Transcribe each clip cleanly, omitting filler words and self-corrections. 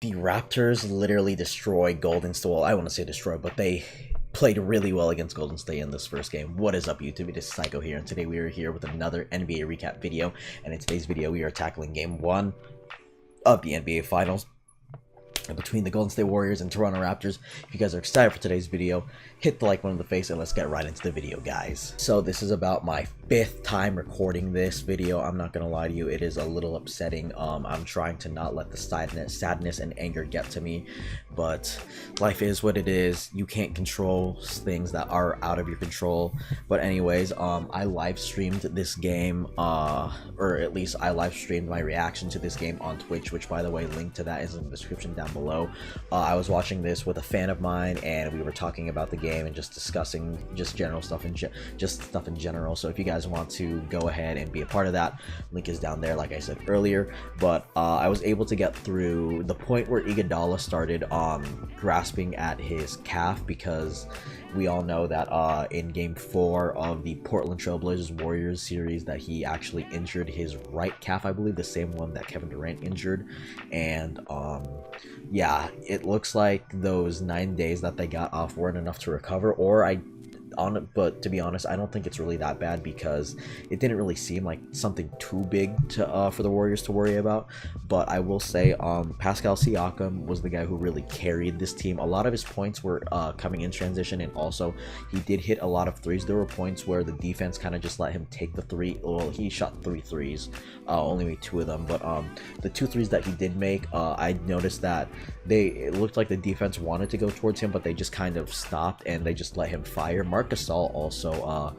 The Raptors literally destroyed Golden State. Well, I want to say destroyed, but they played really well against Golden State in this first game. What is up, YouTube? It is Saiko here, and today we are here with another NBA recap video. And in today's video, we are tackling Game 1 of the NBA Finals between the Golden State Warriors and Toronto Raptors. If you guys are excited for today's video, hit the like button in the face and let's get right into the video, guys. So this is about my 5th time recording this video. I'm not gonna lie to you, it is a little upsetting. I'm trying to not let the sadness and anger get to me, but life is what it is. You can't control things that are out of your control. But anyways, I live streamed this game, or at least I live streamed my reaction to this game on Twitch, which, by the way, link to that is in the description down below. I was watching this with a fan of mine, and we were talking about the game and just discussing just general stuff and just stuff in general. So if you guys want to go ahead and be a part of that, link is down there, like I said earlier. But I was able to get through the point where Iguodala started grasping at his calf, because we all know that in Game 4 of the Portland Trail Blazers Warriors series that he actually injured his right calf, I believe, the same one that Kevin Durant injured. And yeah, it looks like those 9 days that they got off weren't enough to recover, but to be honest, I don't think it's really that bad, because it didn't really seem like something too big to for the Warriors to worry about. But I will say, Pascal Siakam was the guy who really carried this team. A lot of his points were coming in transition, and also he did hit a lot of threes. There were points where the defense kind of just let him take the three. Well, he shot 3 threes, only made 2 of them, but the 2 threes that he did make, I noticed that it looked like the defense wanted to go towards him, but they just kind of stopped and they just let him fire. Marc Gasol also,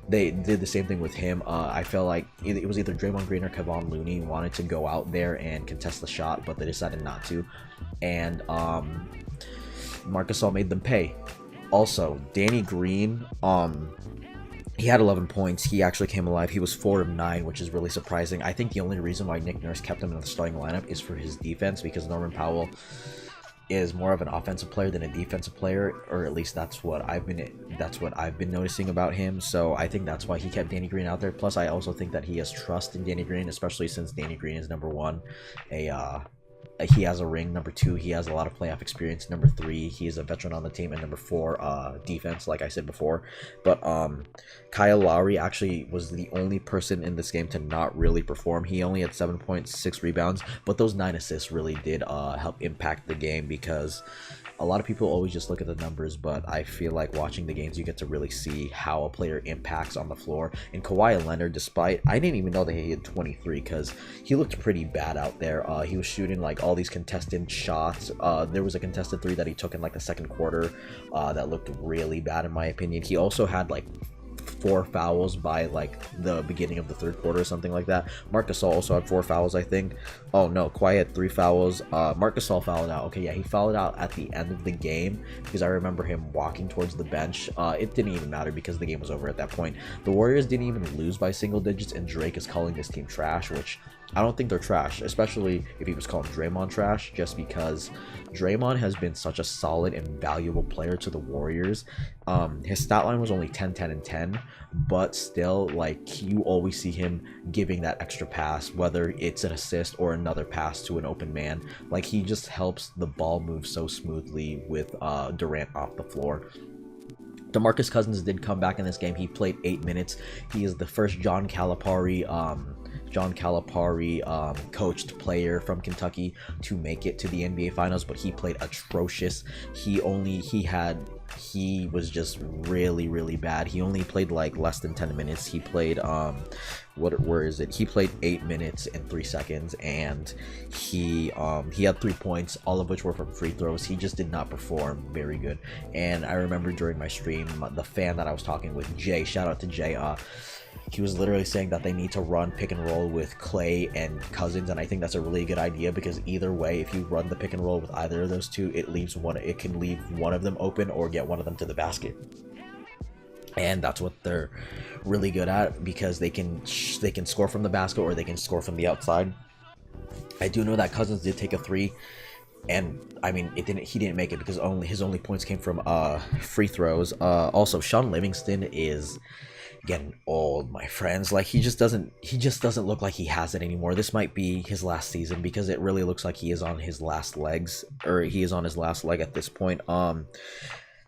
they did the same thing with him. I felt like it was either Draymond Green or Kevon Looney wanted to go out there and contest the shot, but they decided not to, and Marc Gasol made them pay. Also, Danny Green, he had 11 points. He actually came alive. He was 4 of 9, which is really surprising. I think the only reason why Nick Nurse kept him in the starting lineup is for his defense, because Norman Powell is more of an offensive player than a defensive player, or at least that's what I've been noticing about him. So I think that's why he kept Danny Green out there. Plus, I also think that he has trust in Danny Green, especially since Danny Green is number 1, he has a ring. Number 2, he has a lot of playoff experience. Number 3, he is a veteran on the team. And number 4, defense, like I said before. But Kyle Lowry actually was the only person in this game to not really perform. He only had 7 points, 6 rebounds, but those 9 assists really did help impact the game, because a lot of people always just look at the numbers, but I feel like watching the games, you get to really see how a player impacts on the floor. And Kawhi Leonard, despite, I didn't even know that he had 23, because he looked pretty bad out there. He was shooting like all these contested shots. There was a contested 3 that he took in like the second quarter that looked really bad in my opinion. He also had like 4 fouls by like the beginning of the third quarter or something like that. Marc Gasol also had 4 fouls, I think. Oh no, Kawhi had 3 fouls. Marc Gasol fouled out. Okay, yeah, he fouled out at the end of the game, because I remember him walking towards the bench. It didn't even matter, because the game was over at that point. The Warriors didn't even lose by single digits, and Drake is calling this team trash, which I don't think they're trash, especially if he was calling Draymond trash, just because Draymond has been such a solid and valuable player to the Warriors. His stat line was only 10, 10, and 10, but still, like, you always see him giving that extra pass, whether it's an assist or another pass to an open man. Like, he just helps the ball move so smoothly with Durant off the floor. DeMarcus Cousins did come back in this game. He played 8 minutes. He is the first John Calipari coached player from Kentucky to make it to the NBA Finals, but he played atrocious. He was just really bad. He only played like less than 10 minutes. He played he played 8 minutes and 3 seconds, and he had 3 points, all of which were from free throws. He just did not perform very good. And I remember during my stream, the fan that I was talking with, Jay, shout out to Jay, he was literally saying that they need to run pick and roll with Clay and Cousins, and I think that's a really good idea, because either way, if you run the pick and roll with either of those two, it can leave one of them open or get one of them to the basket. And that's what they're really good at, because they can score from the basket or they can score from the outside. I do know that Cousins did take a 3, and I mean, he didn't make it because his only points came from free throws. Also, Sean Livingston is getting old, my friends. Like, he just doesn't look like he has it anymore. This might be his last season, because it really looks like he is on his last legs, or he is on his last leg at this point.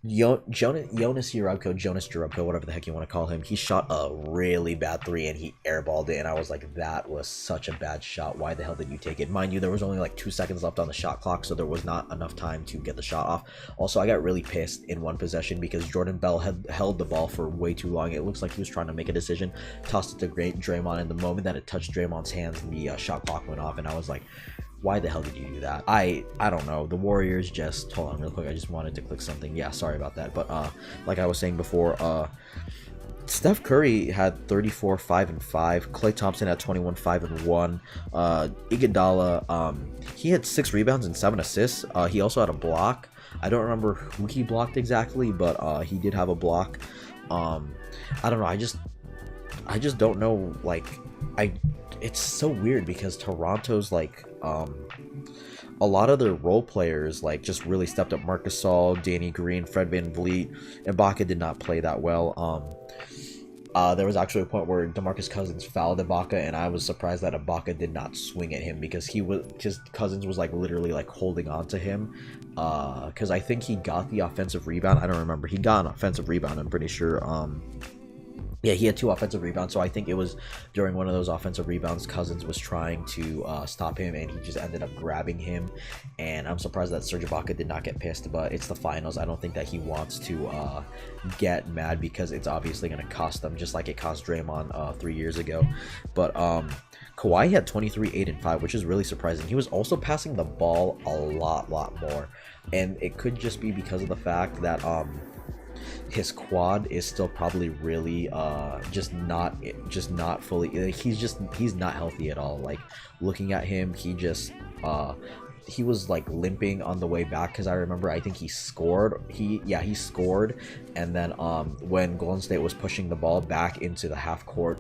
Jonas Jerebko, whatever the heck you want to call him, he shot a really bad three and he airballed it, and I was like, that was such a bad shot. Why the hell did you take it? Mind you, there was only like 2 seconds left on the shot clock, so there was not enough time to get the shot off. Also, I got really pissed in one possession because Jordan Bell had held the ball for way too long. It looks like he was trying to make a decision, tossed it to Draymond, and the moment that it touched Draymond's hands, the shot clock went off, and I was like, why the hell did you do that? I don't know. The Warriors just... Hold on real quick. I just wanted to click something. Yeah, sorry about that. But like I was saying before, Steph Curry had 34, 5 and 5. Klay Thompson had 21, 5 and 1. Iguodala, he had 6 rebounds and 7 assists. He also had a block. I don't remember who he blocked exactly, but he did have a block. I don't know. I just don't know. Like, it's so weird because Toronto's like a lot of their role players like just really stepped up. Marc Gasol, Danny Green, Fred VanVleet, Ibaka did not play that well. There was actually a point where DeMarcus Cousins fouled Ibaka, and I was surprised that Ibaka did not swing at him, because Cousins was like literally like holding on to him, because I think he got the offensive rebound. I don't remember. He got an offensive rebound, I'm pretty sure. Yeah, he had 2 offensive rebounds, so I think it was during one of those offensive rebounds, Cousins was trying to stop him, and he just ended up grabbing him, and I'm surprised that Serge Ibaka did not get pissed, but it's the finals. I don't think that he wants to get mad, because it's obviously going to cost them, just like it cost Draymond 3 years ago. But Kawhi had 23, 8 and 5, which is really surprising. He was also passing the ball a lot more, and it could just be because of the fact that his quad is still probably really just not fully, he's not healthy at all. Like, looking at him, he was like limping on the way back, because I remember, I think he scored, he scored, and then when Golden State was pushing the ball back into the half court,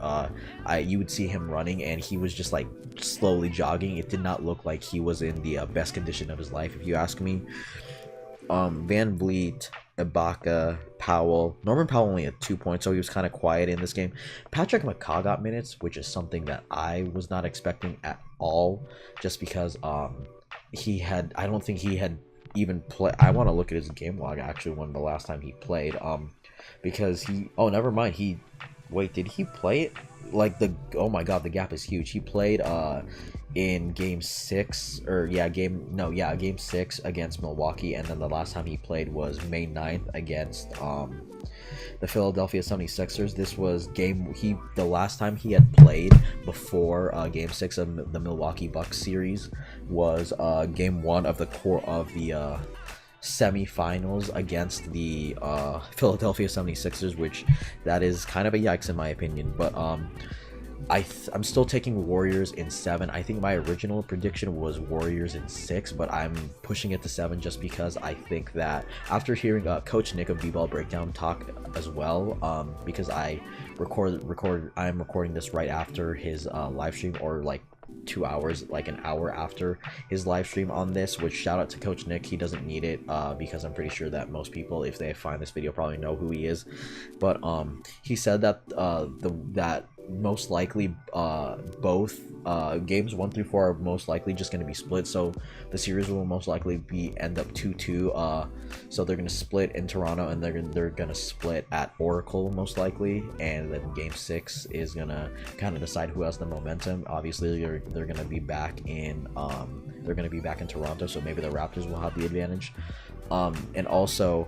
you would see him running, and he was just like slowly jogging. It did not look like he was in the best condition of his life, if you ask me. VanVleet, Ibaka, Powell. Norman Powell only had 2 points, so he was kind of quiet in this game. Patrick McCaw got minutes, which is something that I was not expecting at all, just because I don't think he had even played. I want to look at his game log, actually, when the last time he played, because never mind, wait, did he play it? Like, oh my god, the gap is huge. He played in game 6, game 6 against Milwaukee, and then the last time he played was May 9th against the Philadelphia 76ers. This was the last time he had played before game 6 of the Milwaukee Bucks series was game 1 of the semifinals against the Philadelphia 76ers, which that is kind of a yikes in my opinion. But I'm still taking Warriors in 7. I think my original prediction was Warriors in 6, but I'm pushing it to 7 just because I think that after hearing Coach Nick of B-Ball Breakdown talk as well, because I'm recording this right after his live stream, or like 2 hours, like an hour after his live stream on this, which shout out to Coach Nick. He doesn't need it because I'm pretty sure that most people, if they find this video, probably know who he is. But he said that that most likely both games 1 through 4 are most likely just going to be split, so the series will most likely end up 2-2. So they're going to split in Toronto, and they're going to split at Oracle most likely, and then game 6 is going to kind of decide who has the momentum. Obviously they're going to be back in Toronto, so maybe the Raptors will have the advantage. And also,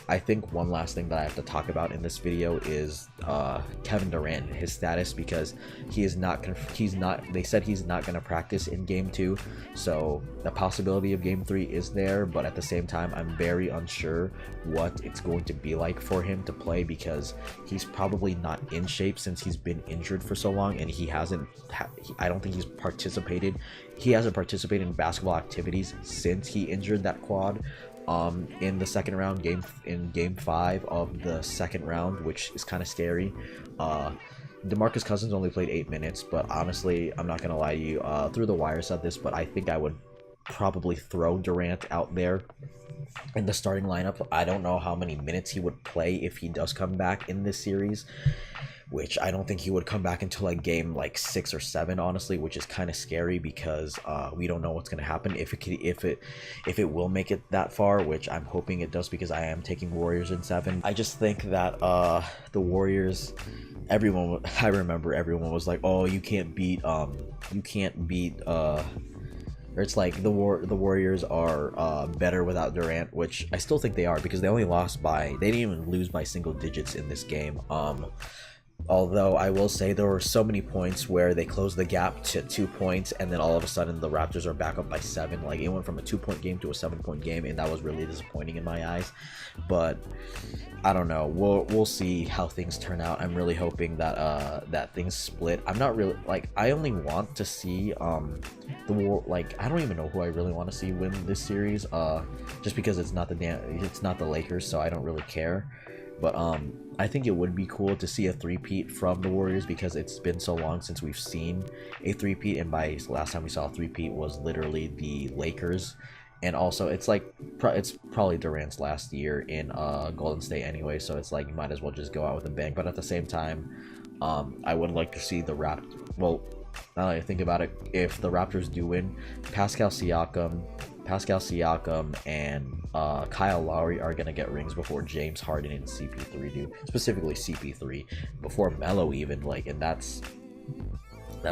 I think one last thing that I have to talk about in this video is Kevin Durant, his status, because they said he's not going to practice in game 2, so the possibility of game 3 is there, but at the same time I'm very unsure what it's going to be like for him to play, because he's probably not in shape since he's been injured for so long, and I don't think he hasn't participated in basketball activities since he injured that quad in the second round, game 5 of the second round, which is kind of scary. DeMarcus Cousins only played 8 minutes, but honestly, I'm not gonna lie to you, through the wire said this, but I think I would probably throw Durant out there in the starting lineup. I don't know how many minutes he would play if he does come back in this series, which I don't think he would come back until like game like 6 or 7, honestly, which is kind of scary because we don't know what's going to happen if it will make it that far, which I'm hoping it does because I am taking Warriors in 7. I just think that the Warriors, I remember everyone was like, oh, you can't beat or it's like the Warriors are better without Durant, which I still think they are because they didn't even lose by single digits in this game. Although I will say there were so many points where they closed the gap to 2 points, and then all of a sudden the Raptors are back up by 7. Like, it went from a 2-point game to a 7-point game, and that was really disappointing in my eyes. But I don't know. We'll see how things turn out. I'm really hoping that that things split. I'm not really like, I only want to see the war. Like, I don't even know who I really want to see win this series. Just because it's not the Lakers, so I don't really care. But I think it would be cool to see a three-peat from the Warriors because it's been so long since we've seen a three-peat, and by last time we saw a three-peat was literally the Lakers. And also it's like it's probably Durant's last year in Golden State anyway, so it's like you might as well just go out with a bang. But at the same time, I would like to see the well, now that I think about it, if the Raptors do win, Pascal Siakam and Kyle Lowry are gonna get rings before James Harden and CP3 do, specifically CP3, before Melo even, like, and that's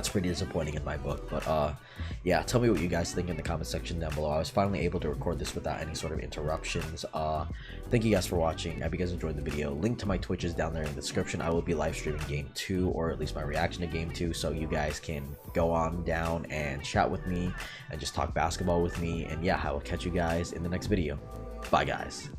pretty disappointing in my book. But yeah, tell me what you guys think in the comment section down below. I was finally able to record this without any sort of interruptions. Thank you guys for watching. I hope you guys enjoyed the video. Link to my Twitch is down there in the description. I will be live streaming game 2, or at least my reaction to game 2, so you guys can go on down and chat with me and just talk basketball with me. And yeah, I will catch you guys in the next video. Bye guys.